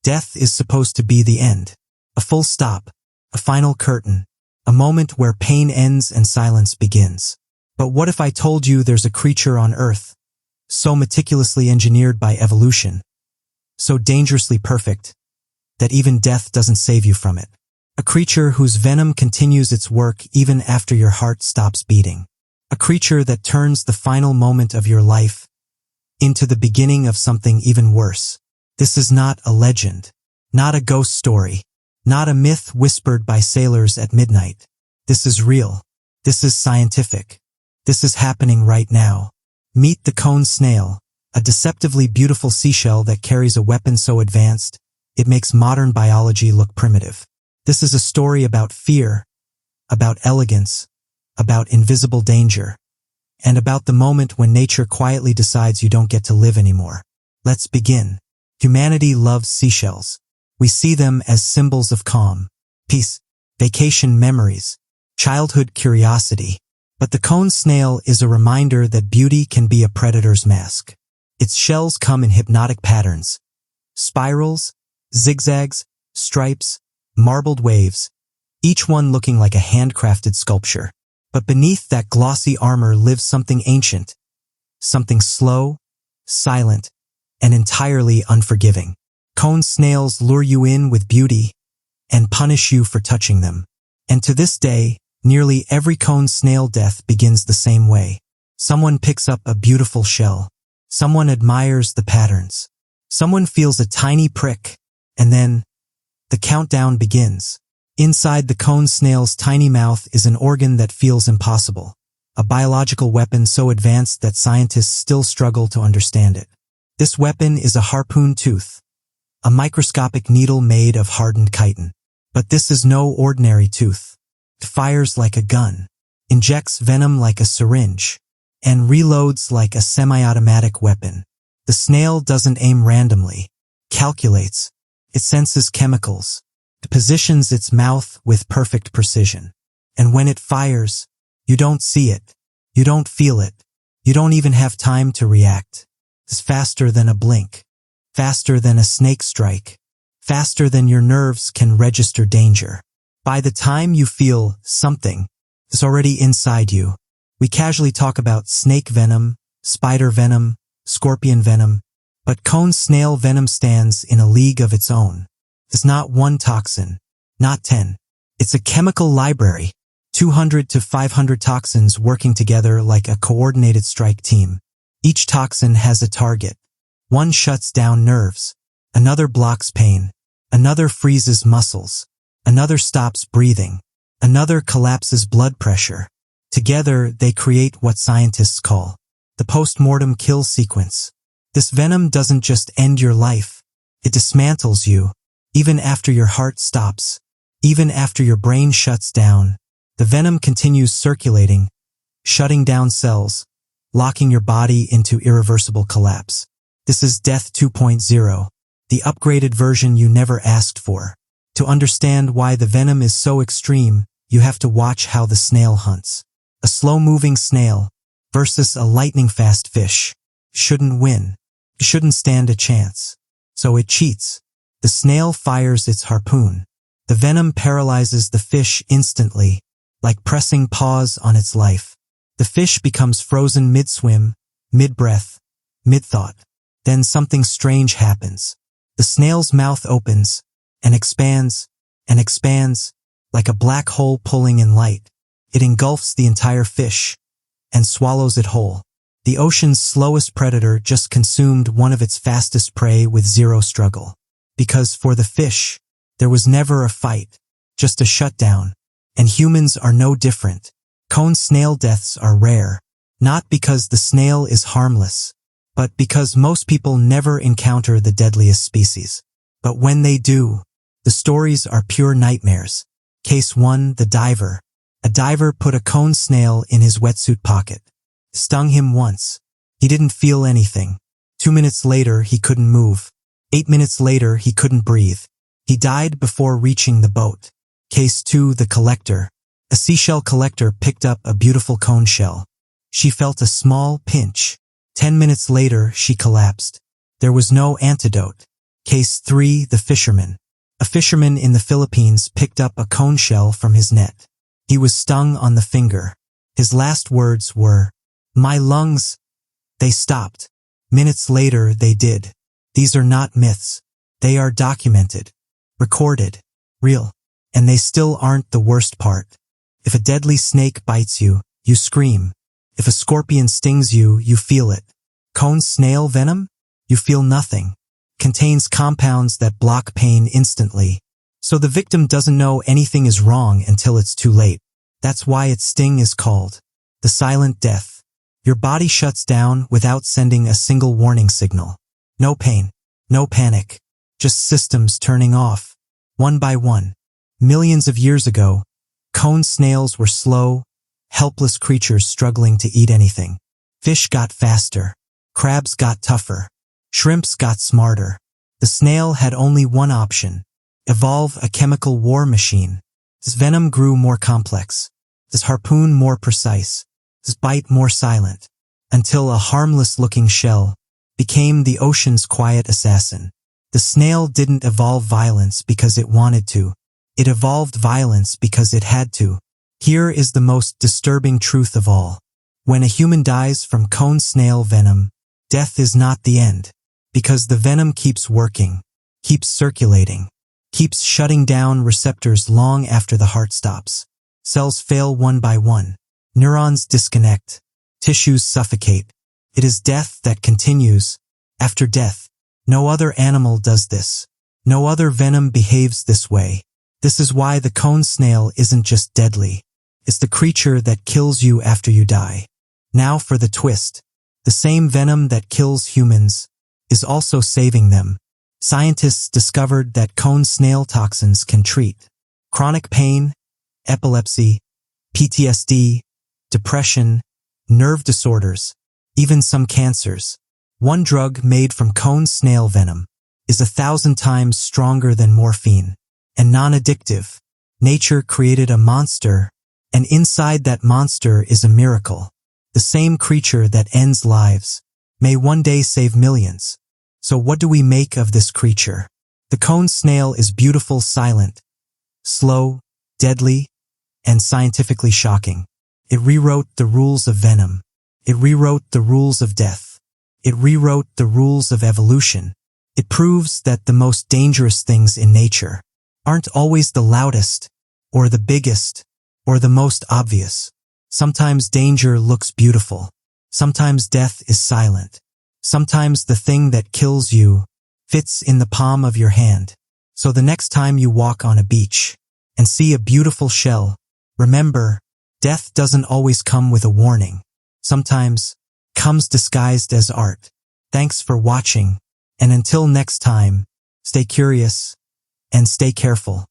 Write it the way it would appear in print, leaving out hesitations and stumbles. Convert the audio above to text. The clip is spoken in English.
Death is supposed to be the end. A full stop. A final curtain. A moment where pain ends and silence begins. But what if I told you there's a creature on Earth, so meticulously engineered by evolution, so dangerously perfect, that even death doesn't save you from it? A creature whose venom continues its work even after your heart stops beating. A creature that turns the final moment of your life into the beginning of something even worse. This is not a legend, not a ghost story, not a myth whispered by sailors at midnight. This is real. This is scientific. This is happening right now. Meet the cone snail, a deceptively beautiful seashell that carries a weapon so advanced, it makes modern biology look primitive. This is a story about fear, about elegance, about invisible danger, and about the moment when nature quietly decides you don't get to live anymore. Let's begin. Humanity loves seashells. We see them as symbols of calm, peace, vacation memories, childhood curiosity. But the cone snail is a reminder that beauty can be a predator's mask. Its shells come in hypnotic patterns. Spirals, zigzags, stripes, marbled waves, each one looking like a handcrafted sculpture. But beneath that glossy armor lives something ancient, something slow, silent, and entirely unforgiving. Cone snails lure you in with beauty and punish you for touching them. And to this day, nearly every cone snail death begins the same way. Someone picks up a beautiful shell. Someone admires the patterns. Someone feels a tiny prick, and then the countdown begins. Inside the cone snail's tiny mouth is an organ that feels impossible, a biological weapon so advanced that scientists still struggle to understand it. This weapon is a harpoon tooth, a microscopic needle made of hardened chitin. But this is no ordinary tooth. It fires like a gun, injects venom like a syringe, and reloads like a semi-automatic weapon. The snail doesn't aim randomly, calculates. It senses chemicals. It positions its mouth with perfect precision. And when it fires, you don't see it. You don't feel it. You don't even have time to react. It's faster than a blink, faster than a snake strike, faster than your nerves can register danger. By the time you feel something, it's already inside you. We casually talk about snake venom, spider venom, scorpion venom, but cone snail venom stands in a league of its own. It's not one toxin, not 10. It's a chemical library, 200 to 500 toxins working together like a coordinated strike team. Each toxin has a target. One shuts down nerves, another blocks pain, another freezes muscles, another stops breathing, another collapses blood pressure. Together, they create what scientists call the post-mortem kill sequence. This venom doesn't just end your life, it dismantles you. Even after your heart stops, even after your brain shuts down, the venom continues circulating, shutting down cells, locking your body into irreversible collapse. This is Death 2.0, the upgraded version you never asked for. To understand why the venom is so extreme, you have to watch how the snail hunts. A slow-moving snail versus a lightning-fast fish shouldn't win. It shouldn't stand a chance. So it cheats. The snail fires its harpoon. The venom paralyzes the fish instantly, like pressing pause on its life. The fish becomes frozen mid-swim, mid-breath, mid-thought. Then something strange happens. The snail's mouth opens and expands like a black hole pulling in light. It engulfs the entire fish and swallows it whole. The ocean's slowest predator just consumed one of its fastest prey with zero struggle. Because for the fish, there was never a fight, just a shutdown. And humans are no different. Cone snail deaths are rare, not because the snail is harmless, but because most people never encounter the deadliest species. But when they do, the stories are pure nightmares. Case 1, the diver. A diver put a cone snail in his wetsuit pocket. Stung him once. He didn't feel anything. 2 minutes later, he couldn't move. 8 minutes later, he couldn't breathe. He died before reaching the boat. Case 2, the collector. A seashell collector picked up a beautiful cone shell. She felt a small pinch. 10 minutes later, she collapsed. There was no antidote. Case 3. The Fisherman. A fisherman in the Philippines picked up a cone shell from his net. He was stung on the finger. His last words were, "My lungs." They stopped. Minutes later, they did. These are not myths. They are documented, recorded, real. And they still aren't the worst part. If a deadly snake bites you, you scream. If a scorpion stings you, you feel it. Cone snail venom? You feel nothing. Contains compounds that block pain instantly. So the victim doesn't know anything is wrong until it's too late. That's why its sting is called the silent death. Your body shuts down without sending a single warning signal. No pain, no panic, just systems turning off, one by one. Millions of years ago, cone snails were slow, helpless creatures struggling to eat anything. Fish got faster. Crabs got tougher. Shrimps got smarter. The snail had only one option: evolve a chemical war machine. His venom grew more complex. His harpoon more precise. His bite more silent. Until a harmless-looking shell became the ocean's quiet assassin. The snail didn't evolve violence because it wanted to. It evolved violence because it had to. Here is the most disturbing truth of all. When a human dies from cone snail venom, death is not the end. Because the venom keeps working, keeps circulating, keeps shutting down receptors long after the heart stops. Cells fail one by one. Neurons disconnect. Tissues suffocate. It is death that continues after death. No other animal does this. No other venom behaves this way. This is why the cone snail isn't just deadly. It's the creature that kills you after you die. Now for the twist. The same venom that kills humans is also saving them. Scientists discovered that cone snail toxins can treat chronic pain, epilepsy, PTSD, depression, nerve disorders, even some cancers. One drug made from cone snail venom is 1,000 times stronger than morphine and non-addictive. Nature created a monster, and inside that monster is a miracle. The same creature that ends lives may one day save millions. So what do we make of this creature? The cone snail is beautiful, silent, slow, deadly, and scientifically shocking. It rewrote the rules of venom. It rewrote the rules of death. It rewrote the rules of evolution. It proves that the most dangerous things in nature aren't always the loudest, or the biggest, or the most obvious. Sometimes danger looks beautiful. Sometimes death is silent. Sometimes the thing that kills you fits in the palm of your hand. So the next time you walk on a beach and see a beautiful shell, remember, death doesn't always come with a warning. Sometimes comes disguised as art. Thanks for watching, and until next time, stay curious and stay careful.